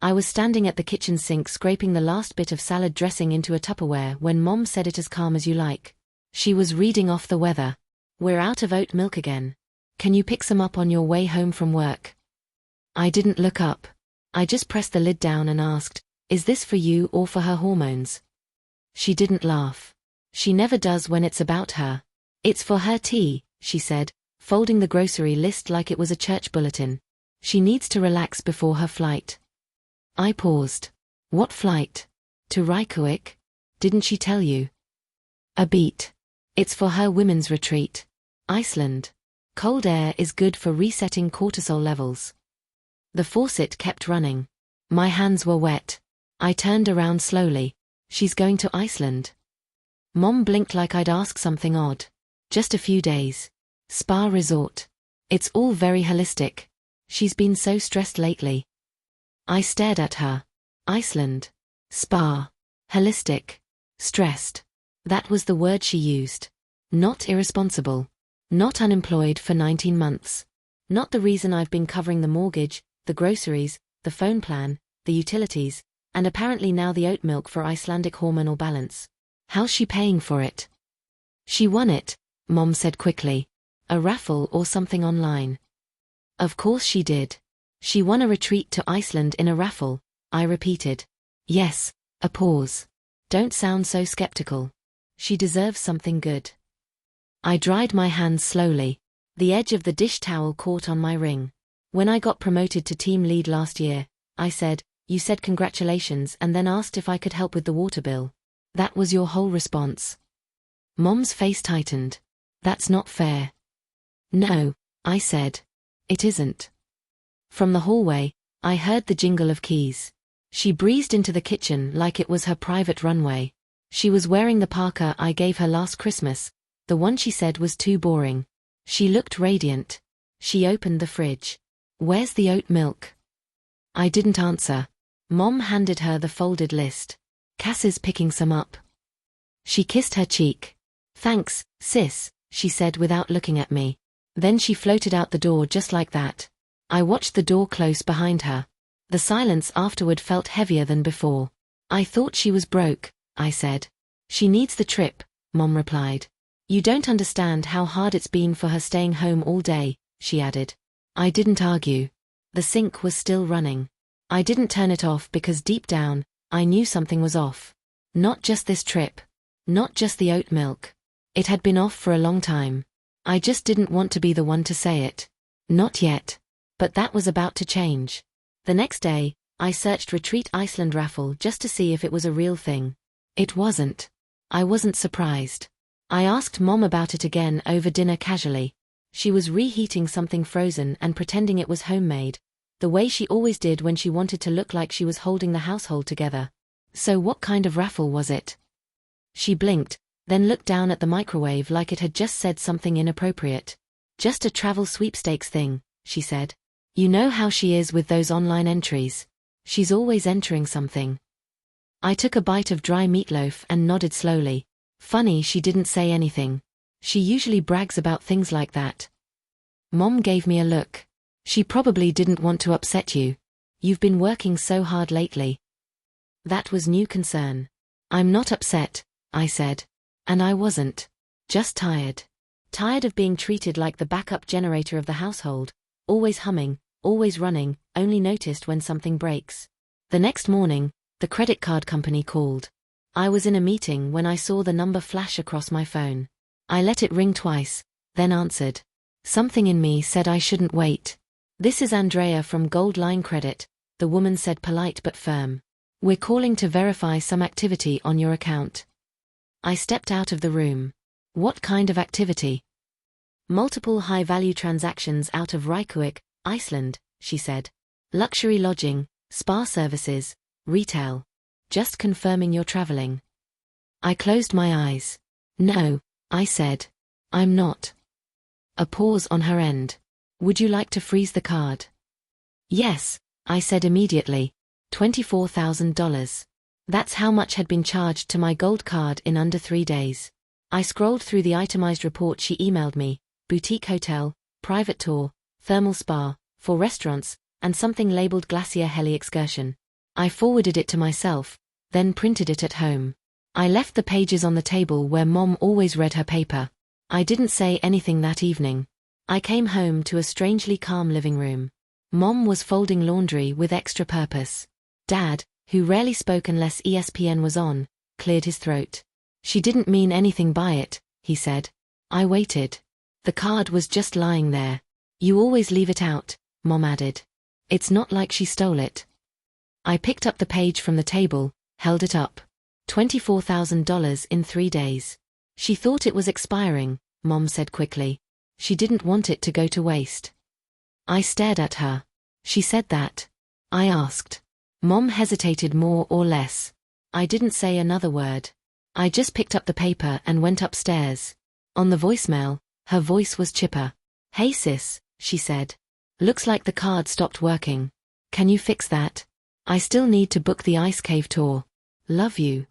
I was standing at the kitchen sink scraping the last bit of salad dressing into a Tupperware when Mom said it as calm as you like. She was reading off the weather. We're out of oat milk again. Can you pick some up on your way home from work? I didn't look up. I just pressed the lid down and asked, is this for you or for her hormones? She didn't laugh. She never does when it's about her. It's for her tea, she said, folding the grocery list like it was a church bulletin. She needs to relax before her flight. I paused. What flight? To Reykjavik? Didn't she tell you? A beat. It's for her women's retreat. Iceland. Cold air is good for resetting cortisol levels. The faucet kept running. My hands were wet. I turned around slowly. She's going to Iceland. Mom blinked like I'd asked something odd. Just a few days. Spa resort. It's all very holistic. She's been so stressed lately. I stared at her. Iceland. Spa. Holistic. Stressed. That was the word she used. Not irresponsible. Not unemployed for 19 months. Not the reason I've been covering the mortgage, the groceries, the phone plan, the utilities, and apparently now the oat milk for Icelandic hormonal balance. How's she paying for it? She won it, Mom said quickly. A raffle or something online. Of course she did. She won a retreat to Iceland in a raffle, I repeated. Yes, a pause. Don't sound so skeptical. She deserves something good. I dried my hands slowly. The edge of the dish towel caught on my ring. When I got promoted to team lead last year, I said, you said congratulations and then asked if I could help with the water bill. That was your whole response. Mom's face tightened. That's not fair. No, I said. It isn't. From the hallway, I heard the jingle of keys. She breezed into the kitchen like it was her private runway. She was wearing the parka I gave her last Christmas, the one she said was too boring. She looked radiant. She opened the fridge. Where's the oat milk? I didn't answer. Mom handed her the folded list. Cass's picking some up. She kissed her cheek. Thanks, sis, she said without looking at me. Then she floated out the door just like that. I watched the door close behind her. The silence afterward felt heavier than before. I thought she was broke, I said. She needs the trip, Mom replied. You don't understand how hard it's been for her staying home all day, she added. I didn't argue. The sink was still running. I didn't turn it off because deep down, I knew something was off. Not just this trip. Not just the oat milk. It had been off for a long time. I just didn't want to be the one to say it. Not yet. But that was about to change. The next day, I searched Retreat Iceland raffle just to see if it was a real thing. It wasn't. I wasn't surprised. I asked Mom about it again over dinner casually. She was reheating something frozen and pretending it was homemade, the way she always did when she wanted to look like she was holding the household together. So what kind of raffle was it? She blinked, then looked down at the microwave like it had just said something inappropriate. Just a travel sweepstakes thing, she said. You know how she is with those online entries. She's always entering something. I took a bite of dry meatloaf and nodded slowly. Funny she didn't say anything. She usually brags about things like that. Mom gave me a look. She probably didn't want to upset you. You've been working so hard lately. That was new concern. I'm not upset, I said. And I wasn't. Just tired. Tired of being treated like the backup generator of the household. Always humming, always running, only noticed when something breaks. The next morning, the credit card company called. I was in a meeting when I saw the number flash across my phone. I let it ring twice, then answered. Something in me said I shouldn't wait. This is Andrea from Gold Line Credit, the woman said, polite but firm. We're calling to verify some activity on your account. I stepped out of the room. What kind of activity? Multiple high-value transactions out of Reykjavik, Iceland, she said. Luxury lodging, spa services, retail. Just confirming you're traveling. I closed my eyes. No, I said. I'm not. A pause on her end. Would you like to freeze the card? Yes, I said immediately. $24,000. That's how much had been charged to my gold card in under 3 days. I scrolled through the itemized report she emailed me. Boutique hotel, private tour, thermal spa, 4 restaurants, and something labeled Glacier Heli excursion. I forwarded it to myself, then printed it at home. I left the pages on the table where Mom always read her paper. I didn't say anything that evening. I came home to a strangely calm living room. Mom was folding laundry with extra purpose. Dad, who rarely spoke unless ESPN was on, cleared his throat. She didn't mean anything by it, he said. I waited. The card was just lying there. You always leave it out, Mom added. It's not like she stole it. I picked up the page from the table, held it up. $24,000 in 3 days. She thought it was expiring, Mom said quickly. She didn't want it to go to waste. I stared at her. She said that. I asked. Mom hesitated more or less. I didn't say another word. I just picked up the paper and went upstairs. On the voicemail, her voice was chipper. Hey sis, she said. Looks like the card stopped working. Can you fix that? I still need to book the ice cave tour. Love you.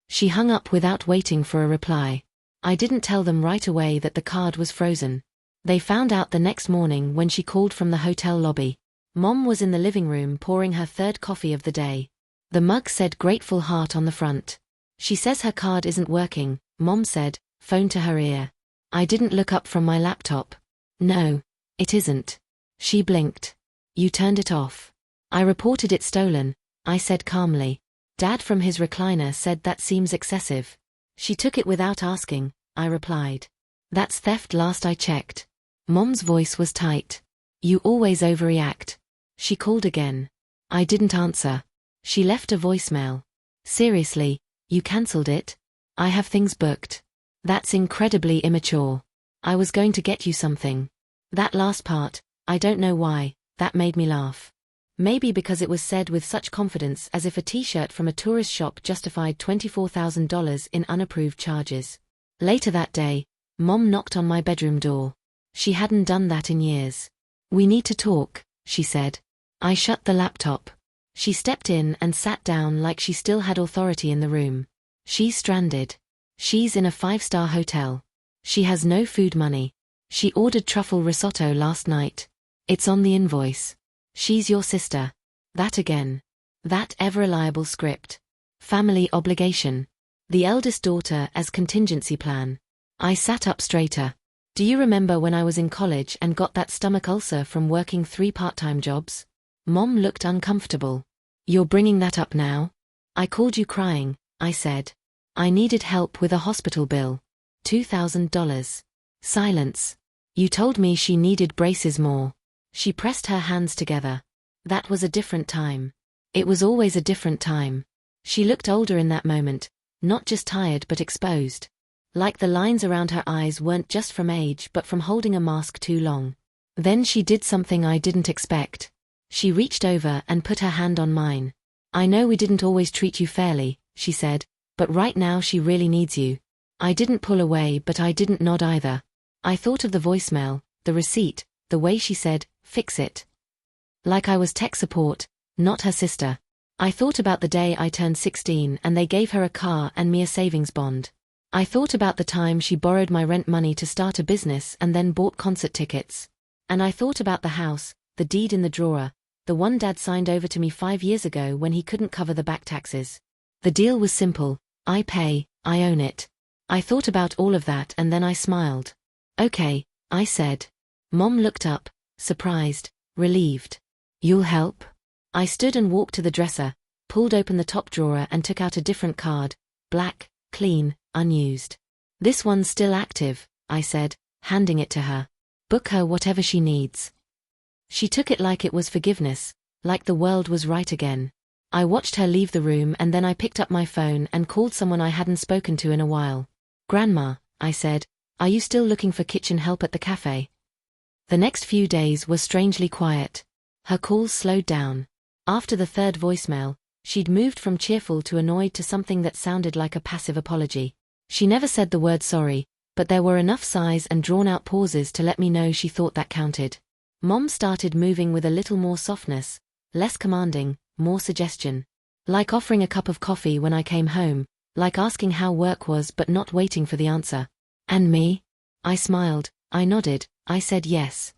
She hung up without waiting for a reply. I didn't tell them right away that the card was frozen. They found out the next morning when she called from the hotel lobby. Mom was in the living room pouring her third coffee of the day. The mug said Grateful Heart on the front. She says her card isn't working, Mom said, phone to her ear. I didn't look up from my laptop. No, it isn't. She blinked. You turned it off. I reported it stolen, I said calmly. Dad from his recliner said that seems excessive. She took it without asking, I replied. That's theft last I checked. Mom's voice was tight. You always overreact. She called again. I didn't answer. She left a voicemail. Seriously, you cancelled it? I have things booked. That's incredibly immature. I was going to get you something. That last part, I don't know why, that made me laugh. Maybe because it was said with such confidence as if a t-shirt from a tourist shop justified $24,000 in unapproved charges. Later that day, Mom knocked on my bedroom door. She hadn't done that in years. We need to talk, she said. I shut the laptop. She stepped in and sat down like she still had authority in the room. She's stranded. She's in a 5-star hotel. She has no food money. She ordered truffle risotto last night. It's on the invoice. She's your sister. That again. That ever-reliable script. Family obligation. The eldest daughter as contingency plan. I sat up straighter. Do you remember when I was in college and got that stomach ulcer from working 3 part-time jobs? Mom looked uncomfortable. You're bringing that up now? I called you crying, I said. I needed help with a hospital bill. $2,000. Silence. You told me she needed braces more. She pressed her hands together. That was a different time. It was always a different time. She looked older in that moment, not just tired but exposed. Like the lines around her eyes weren't just from age but from holding a mask too long. Then she did something I didn't expect. She reached over and put her hand on mine. I know we didn't always treat you fairly, she said, but right now she really needs you. I didn't pull away but I didn't nod either. I thought of the voicemail, the receipt, the way she said, fix it. Like I was tech support, not her sister. I thought about the day I turned 16 and they gave her a car and me a savings bond. I thought about the time she borrowed my rent money to start a business and then bought concert tickets. And I thought about the house, the deed in the drawer, the one Dad signed over to me 5 years ago when he couldn't cover the back taxes. The deal was simple. I pay, I own it. I thought about all of that and then I smiled. Okay, I said. Mom looked up, surprised, relieved. You'll help? I stood and walked to the dresser, pulled open the top drawer and took out a different card, black, clean, unused. This one's still active, I said, handing it to her. Book her whatever she needs. She took it like it was forgiveness, like the world was right again. I watched her leave the room and then I picked up my phone and called someone I hadn't spoken to in a while. Grandma, I said, are you still looking for kitchen help at the cafe? The next few days were strangely quiet. Her calls slowed down. After the third voicemail, she'd moved from cheerful to annoyed to something that sounded like a passive apology. She never said the word sorry, but there were enough sighs and drawn-out pauses to let me know she thought that counted. Mom started moving with a little more softness, less commanding, more suggestion. Like offering a cup of coffee when I came home, like asking how work was but not waiting for the answer. And me? I smiled, I nodded, I said yes.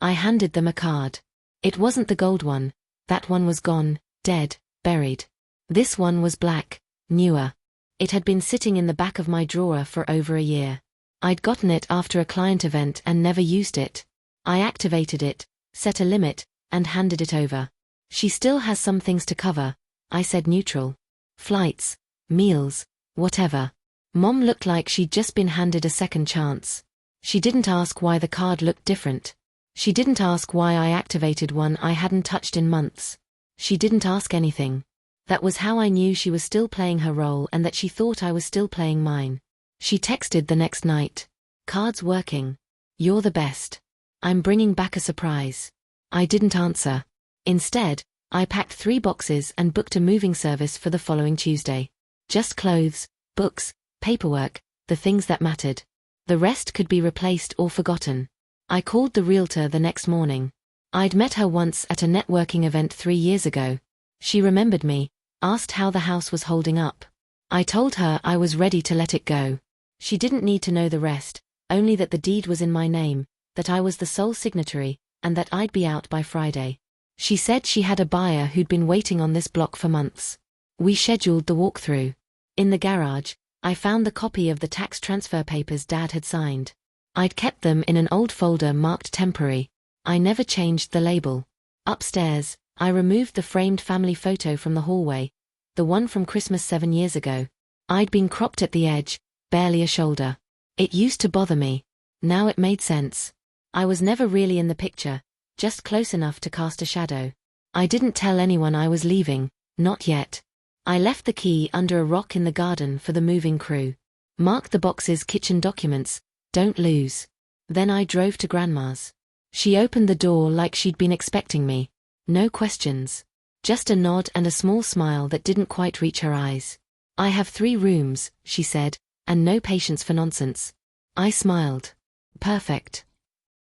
I handed them a card. It wasn't the gold one, that one was gone, Dead, buried. This one was black, newer. It had been sitting in the back of my drawer for over a year. I'd gotten it after a client event and never used it. I activated it, set a limit, and handed it over. She still has some things to cover, I said neutral. Flights, meals, whatever. Mom looked like she'd just been handed a second chance. She didn't ask why the card looked different. She didn't ask why I activated one I hadn't touched in months. She didn't ask anything. That was how I knew she was still playing her role and that she thought I was still playing mine. She texted the next night. Card's working. You're the best. I'm bringing back a surprise. I didn't answer. Instead, I packed 3 boxes and booked a moving service for the following Tuesday. Just clothes, books, paperwork, the things that mattered. The rest could be replaced or forgotten. I called the realtor the next morning. I'd met her once at a networking event 3 years ago. She remembered me, asked how the house was holding up. I told her I was ready to let it go. She didn't need to know the rest, only that the deed was in my name, that I was the sole signatory, and that I'd be out by Friday. She said she had a buyer who'd been waiting on this block for months. We scheduled the walkthrough. In the garage, I found the copy of the tax transfer papers Dad had signed. I'd kept them in an old folder marked temporary. I never changed the label. Upstairs, I removed the framed family photo from the hallway, the one from Christmas 7 years ago. I'd been cropped at the edge, barely a shoulder. It used to bother me. Now it made sense. I was never really in the picture, just close enough to cast a shadow. I didn't tell anyone I was leaving, not yet. I left the key under a rock in the garden for the moving crew. Marked the boxes kitchen documents, don't lose. Then I drove to Grandma's. She opened the door like she'd been expecting me. No questions. Just a nod and a small smile that didn't quite reach her eyes. I have 3 rooms, she said, and no patience for nonsense. I smiled. Perfect.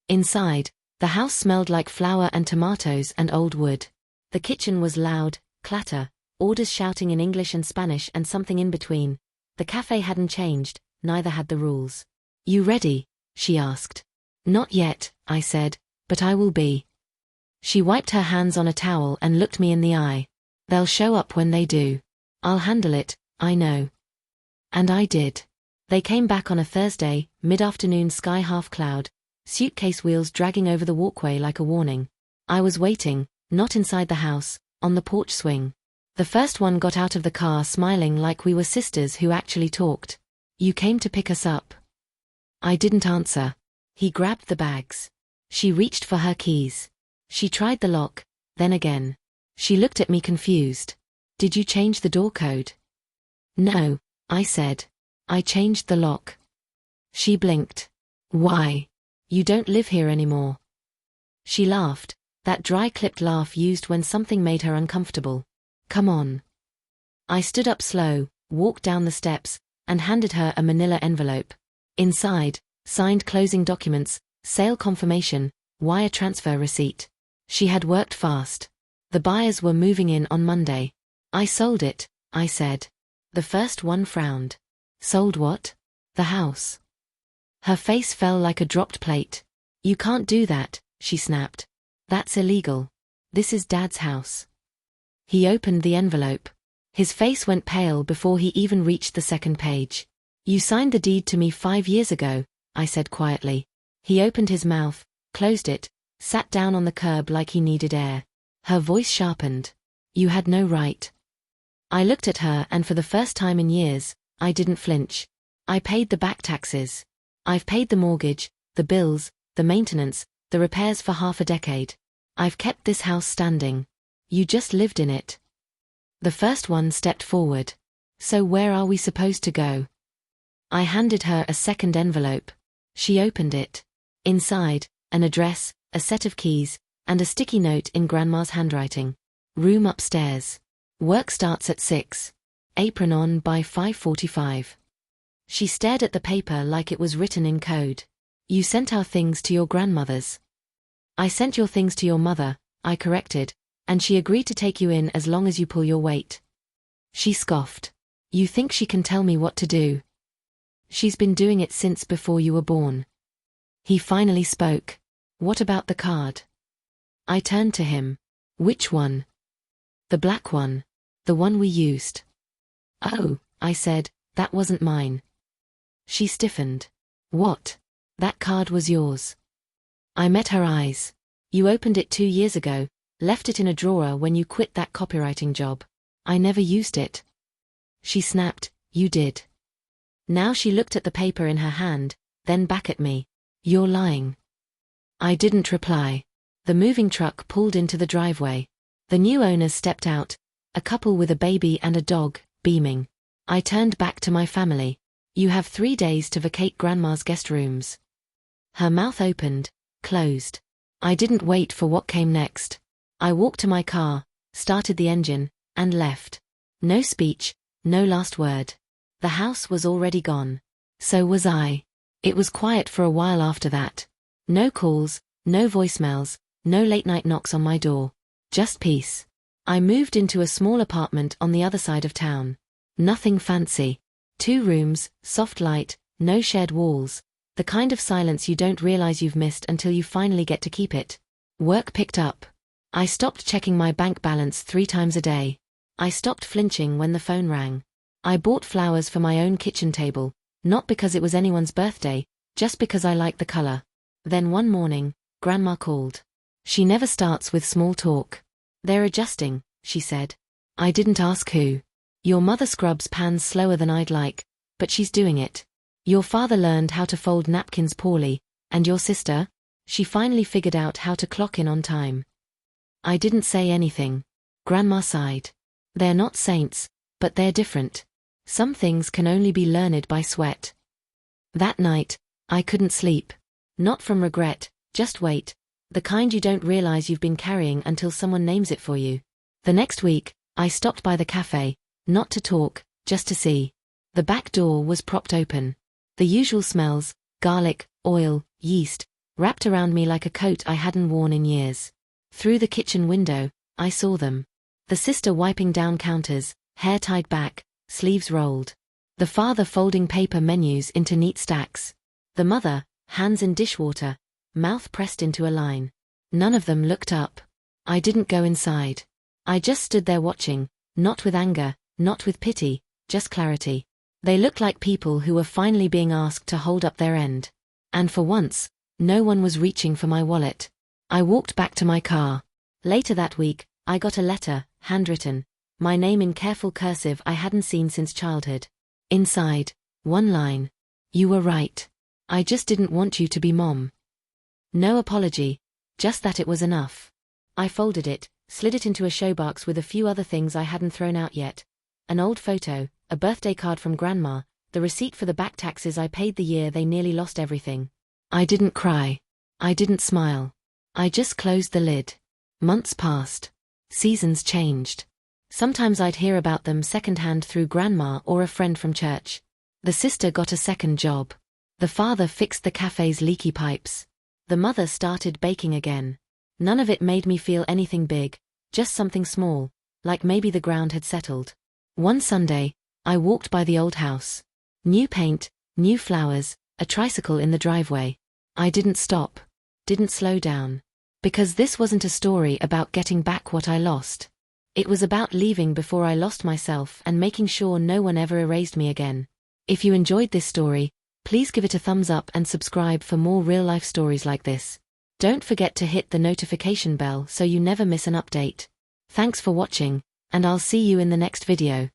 Inside, the house smelled like flour and tomatoes and old wood. The kitchen was loud, clatter, orders shouting in English and Spanish and something in between. The cafe hadn't changed, neither had the rules. You ready? She asked. Not yet, I said, but I will be. She wiped her hands on a towel and looked me in the eye. They'll show up when they do. I'll handle it, I know. And I did. They came back on a Thursday, mid-afternoon, sky half cloud, suitcase wheels dragging over the walkway like a warning. I was waiting, not inside the house, on the porch swing. The first one got out of the car smiling like we were sisters who actually talked. You came to pick us up. I didn't answer. He grabbed the bags. She reached for her keys. She tried the lock, then again. She looked at me confused. Did you change the door code? No, I said. I changed the lock. She blinked. Why? You don't live here anymore. She laughed, that dry clipped laugh used when something made her uncomfortable. Come on. I stood up slow, walked down the steps, and handed her a manila envelope. Inside, signed closing documents, sale confirmation, wire transfer receipt. She had worked fast. The buyers were moving in on Monday. I sold it, I said. The first one frowned. Sold what? The house. Her face fell like a dropped plate. You can't do that, she snapped. That's illegal. This is Dad's house. He opened the envelope. His face went pale before he even reached the second page. You signed the deed to me 5 years ago, I said quietly. He opened his mouth, closed it, sat down on the curb like he needed air. Her voice sharpened. You had no right. I looked at her and for the first time in years, I didn't flinch. I paid the back taxes. I've paid the mortgage, the bills, the maintenance, the repairs for half a decade. I've kept this house standing. You just lived in it. The first one stepped forward. So where are we supposed to go? I handed her a second envelope. She opened it. Inside, an address, a set of keys, and a sticky note in Grandma's handwriting. Room upstairs. Work starts at 6. Apron on by 5:45. She stared at the paper like it was written in code. You sent our things to your grandmother's. I sent your things to your mother, I corrected, and she agreed to take you in as long as you pull your weight. She scoffed. You think she can tell me what to do? She's been doing it since before you were born. He finally spoke. What about the card? I turned to him. Which one? The black one. The one we used. Oh, I said, that wasn't mine. She stiffened. What? That card was yours. I met her eyes. You opened it 2 years ago, left it in a drawer when you quit that copywriting job. I never used it. She snapped, you did. Now she looked at the paper in her hand, then back at me. You're lying. I didn't reply. The moving truck pulled into the driveway. The new owners stepped out, a couple with a baby and a dog, beaming. I turned back to my family. You have 3 days to vacate Grandma's guest rooms. Her mouth opened, closed. I didn't wait for what came next. I walked to my car, started the engine, and left. No speech, no last word. The house was already gone. So was I. It was quiet for a while after that. No calls, no voicemails, no late-night knocks on my door. Just peace. I moved into a small apartment on the other side of town. Nothing fancy. 2 rooms, soft light, no shared walls. The kind of silence you don't realize you've missed until you finally get to keep it. Work picked up. I stopped checking my bank balance 3 times a day. I stopped flinching when the phone rang. I bought flowers for my own kitchen table, not because it was anyone's birthday, just because I liked the color. Then one morning, Grandma called. She never starts with small talk. They're adjusting, she said. I didn't ask who. Your mother scrubs pans slower than I'd like, but she's doing it. Your father learned how to fold napkins poorly, and your sister? She finally figured out how to clock in on time. I didn't say anything. Grandma sighed. They're not saints, but they're different. Some things can only be learned by sweat. That night, I couldn't sleep. Not from regret, just weight. The kind you don't realize you've been carrying until someone names it for you. The next week, I stopped by the cafe, not to talk, just to see. The back door was propped open. The usual smells, garlic, oil, yeast, wrapped around me like a coat I hadn't worn in years. Through the kitchen window, I saw them. The sister wiping down counters, hair tied back, sleeves rolled. The father folding paper menus into neat stacks. The mother, hands in dishwater, mouth pressed into a line. None of them looked up. I didn't go inside. I just stood there watching, not with anger, not with pity, just clarity. They looked like people who were finally being asked to hold up their end. And for once, no one was reaching for my wallet. I walked back to my car. Later that week, I got a letter, handwritten, my name in careful cursive I hadn't seen since childhood. Inside, one line. You were right. I just didn't want you to be Mom. No apology, just that it was enough. I folded it, slid it into a showbox with a few other things I hadn't thrown out yet. An old photo, a birthday card from Grandma, the receipt for the back taxes I paid the year they nearly lost everything. I didn't cry. I didn't smile. I just closed the lid. Months passed. Seasons changed. Sometimes I'd hear about them secondhand through Grandma or a friend from church. The sister got a second job. The father fixed the cafe's leaky pipes. The mother started baking again. None of it made me feel anything big, just something small, like maybe the ground had settled. One Sunday, I walked by the old house. New paint, new flowers, a tricycle in the driveway. I didn't stop. Didn't slow down. Because this wasn't a story about getting back what I lost. It was about leaving before I lost myself and making sure no one ever erased me again. If you enjoyed this story, please give it a thumbs up and subscribe for more real-life stories like this. Don't forget to hit the notification bell so you never miss an update. Thanks for watching, and I'll see you in the next video.